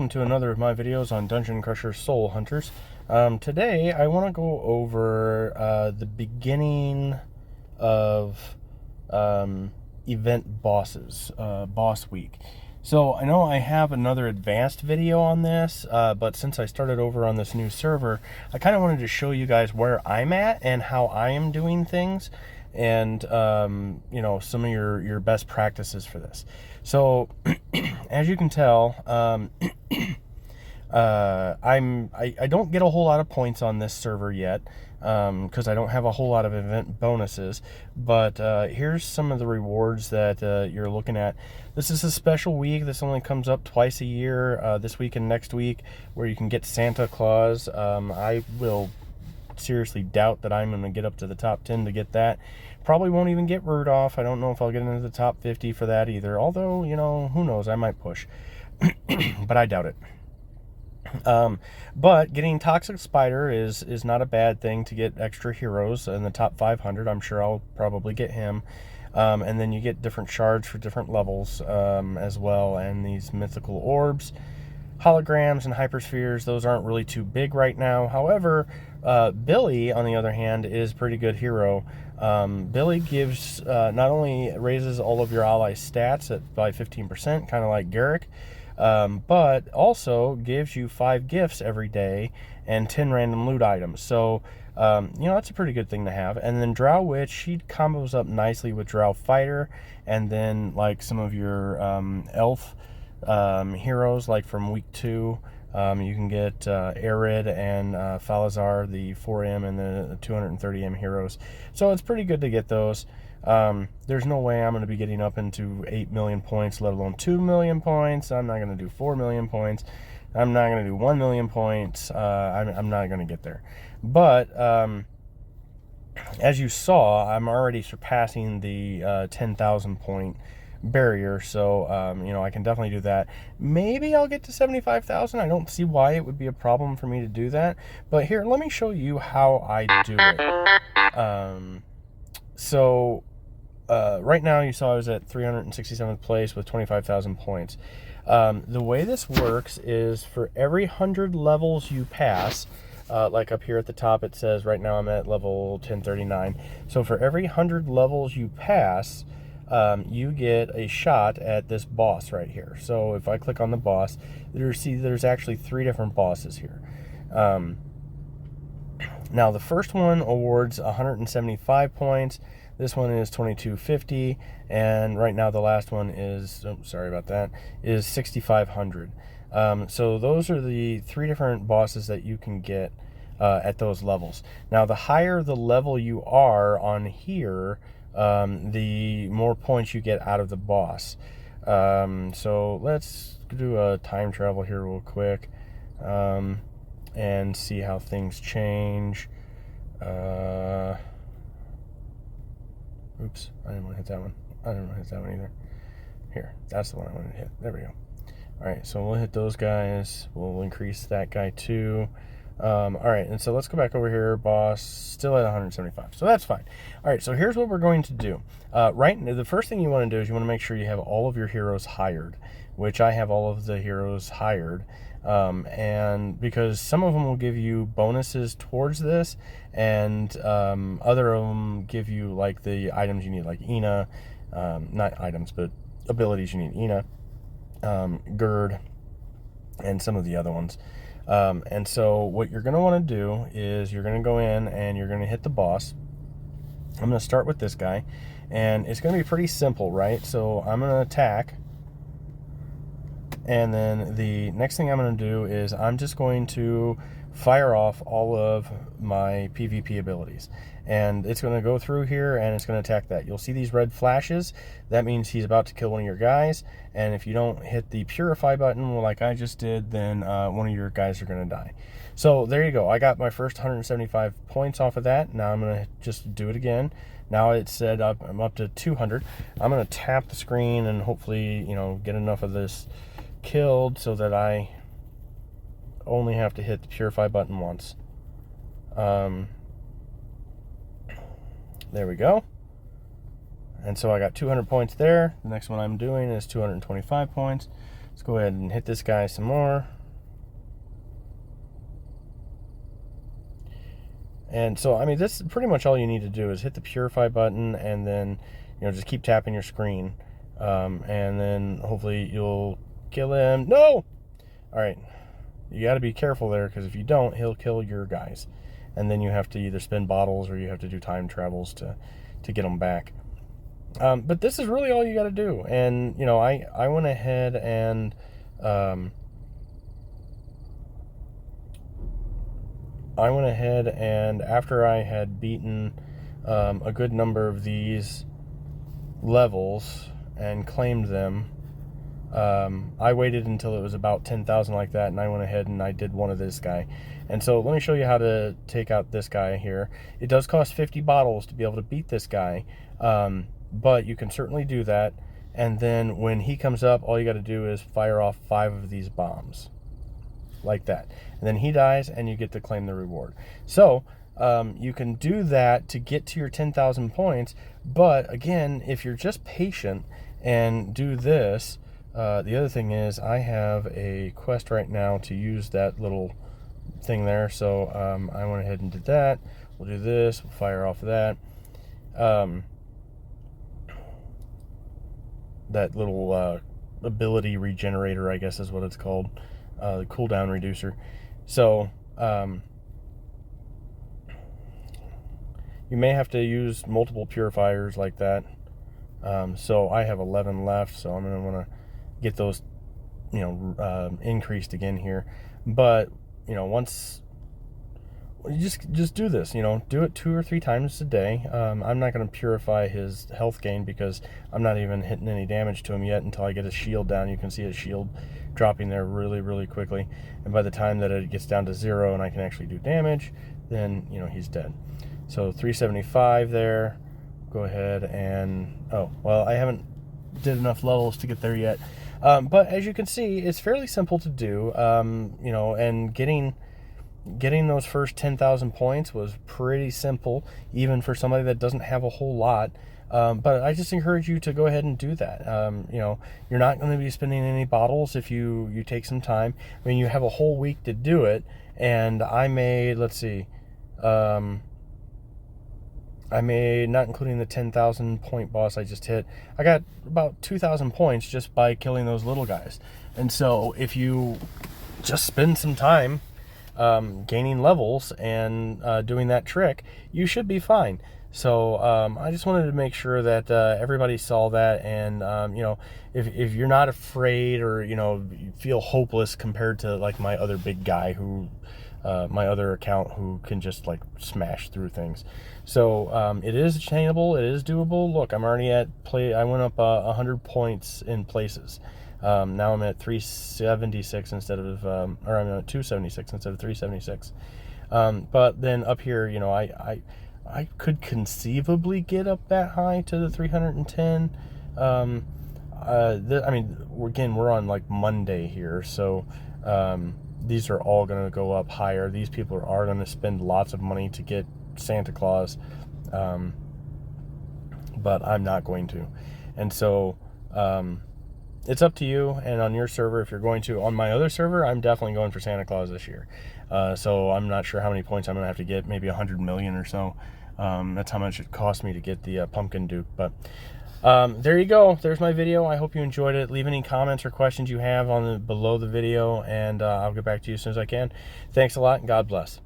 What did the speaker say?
To another of my videos on Dungeon Crusher Soul Hunters. Today I want to go over the beginning of event bosses, boss week. So I know I have another advanced video on this, but since I started over on this new server, I kind of wanted to show you guys where I'm at and how I am doing things, and you know, some of your best practices for this. So as you can tell, I don't get a whole lot of points on this server yet, because I don't have a whole lot of event bonuses, but here's some of the rewards that you're looking at. This is a special week. This only comes up twice a year, this week and next week, where you can get Santa Claus. I will seriously doubt that I'm going to get up to the top 10 to get that. Probably won't even get Rudolph. I don't know if I'll get into the top 50 for that either, although, you know, who knows, I might push. But I doubt it. But getting Toxic Spider is not a bad thing to get extra heroes in the top 500. I'm sure I'll probably get him. And then you get different shards for different levels as well, and these mythical orbs. Holograms and hyperspheres, those aren't really too big right now. However, Billy, on the other hand, is a pretty good hero. Billy gives, not only raises all of your ally stats by 15%, kind of like Garrick, but also gives you 5 gifts every day and 10 random loot items. So, you know, that's a pretty good thing to have. And then Drow Witch, she combos up nicely with Drow Fighter, and then like some of your elf heroes, like from week 2. You can get Arid and Falazar, the 4M and the 230M heroes. So it's pretty good to get those. There's no way I'm going to be getting up into 8 million points, let alone 2 million points. I'm not going to do 4 million points. I'm not going to do 1 million points. I'm not going to get there. But as you saw, I'm already surpassing the 10,000 point barrier, so you know, I can definitely do that. Maybe I'll get to 75,000. I don't see why it would be a problem for me to do that, but here, let me show you how I do it. So right now you saw I was at 367th place with 25,000 points. The way this works is for every 100 levels you pass, like up here at the top it says right now I'm at level 1039, so for every 100 levels you pass, you get a shot at this boss right here. So if I click on the boss, there's actually 3 different bosses here. Now the first one awards 175 points. This one is 2250, and right now the last one is, oh, sorry about that, is 6500. So those are the 3 different bosses that you can get at those levels. Now the higher the level you are on here, the more points you get out of the boss. So let's do a time travel here real quick, and see how things change. Oops, I didn't want to hit that one. I didn't want to hit that one either. Here, that's the one I wanted to hit. There we go. Alright, so we'll hit those guys. We'll increase that guy too. Alright, and so let's go back over here. Boss, still at 175. So that's fine. Alright, so here's what we're going to do. The first thing you want to do is you want to make sure you have all of your heroes hired, which I have all of the heroes hired. And because some of them will give you bonuses towards this, and other of them give you like the items you need, like Ina, not items, but abilities you need, Ina, Gerd, and some of the other ones. And so what you're going to want to do is you're going to go in and you're going to hit the boss. I'm going to start with this guy, and it's going to be pretty simple, right? So I'm going to attack, and then the next thing I'm going to do is I'm just going to fire off all of my PvP abilities, and it's going to go through here and it's going to attack that. You'll see these red flashes. That means he's about to kill one of your guys, and if you don't hit the purify button like I just did, then one of your guys are going to die. So there you go. I got my first 175 points off of that. Now I'm going to just do it again. Now it's set up, I'm up to 200. I'm going to tap the screen and hopefully, you know, get enough of this killed so that I only have to hit the purify button once. There we go. And so I got 200 points there. The next one I'm doing is 225 points. Let's go ahead and hit this guy some more. And so, I mean, this is pretty much all you need to do is hit the purify button, and then, you know, just keep tapping your screen. And then hopefully you'll kill him. No! All right. You got to be careful there, because if you don't, he'll kill your guys. And then you have to either spend bottles or you have to do time travels to get them back. But this is really all you got to do. And, you know, I went ahead and... after I had beaten a good number of these levels and claimed them, I waited until it was about 10,000 like that, and I went ahead and I did one of this guy. And so let me show you how to take out this guy here. It does cost 50 bottles to be able to beat this guy, but you can certainly do that. And then when he comes up, all you got to do is fire off 5 of these bombs. Like that. And then he dies and you get to claim the reward. So you can do that to get to your 10,000 points. But again, if you're just patient and do this, the other thing is I have a quest right now to use that little thing there. So I went ahead and did that. We'll do this. We'll fire off of that. That little ability regenerator, I guess is what it's called. The cooldown reducer. So you may have to use multiple purifiers like that. So I have 11 left, so I'm going to want to get those, you know, increased again here. But, you know, once you just do this, you know, do it 2 or 3 times a day. I'm not going to purify his health gain because I'm not even hitting any damage to him yet until I get his shield down. You can see his shield dropping there really quickly, and by the time that it gets down to 0 and I can actually do damage, then, you know, he's dead. So 375 there. Go ahead and, oh, well, I haven't did enough levels to get there yet, but as you can see, it's fairly simple to do. You know, and getting those first 10,000 points was pretty simple, even for somebody that doesn't have a whole lot. But I just encourage you to go ahead and do that. You know, you're not going to be spending any bottles if you take some time. I mean, you have a whole week to do it, and I made, let's see, I made, not including the 10,000 point boss I just hit, I got about 2,000 points just by killing those little guys. And so if you just spend some time gaining levels and doing that trick, you should be fine. So I just wanted to make sure that everybody saw that, and you know, if you're not afraid or, you know, you feel hopeless compared to like my other big guy who my other account who can just like smash through things. So it is attainable, it is doable. Look, I'm already at I went up 100 points in places. Now I'm at 376 instead of, or I'm at 276 instead of 376. But then up here, you know, I could conceivably get up that high to the 310. I mean, again, we're on like Monday here, so these are all going to go up higher. These people are going to spend lots of money to get Santa Claus, but I'm not going to. And so it's up to you and on your server if you're going to. On my other server, I'm definitely going for Santa Claus this year. So I'm not sure how many points I'm going to have to get, maybe 100 million or so. That's how much it cost me to get the Pumpkin Duke. But there you go. There's my video. I hope you enjoyed it. Leave any comments or questions you have below the video, and I'll get back to you as soon as I can. Thanks a lot, and God bless.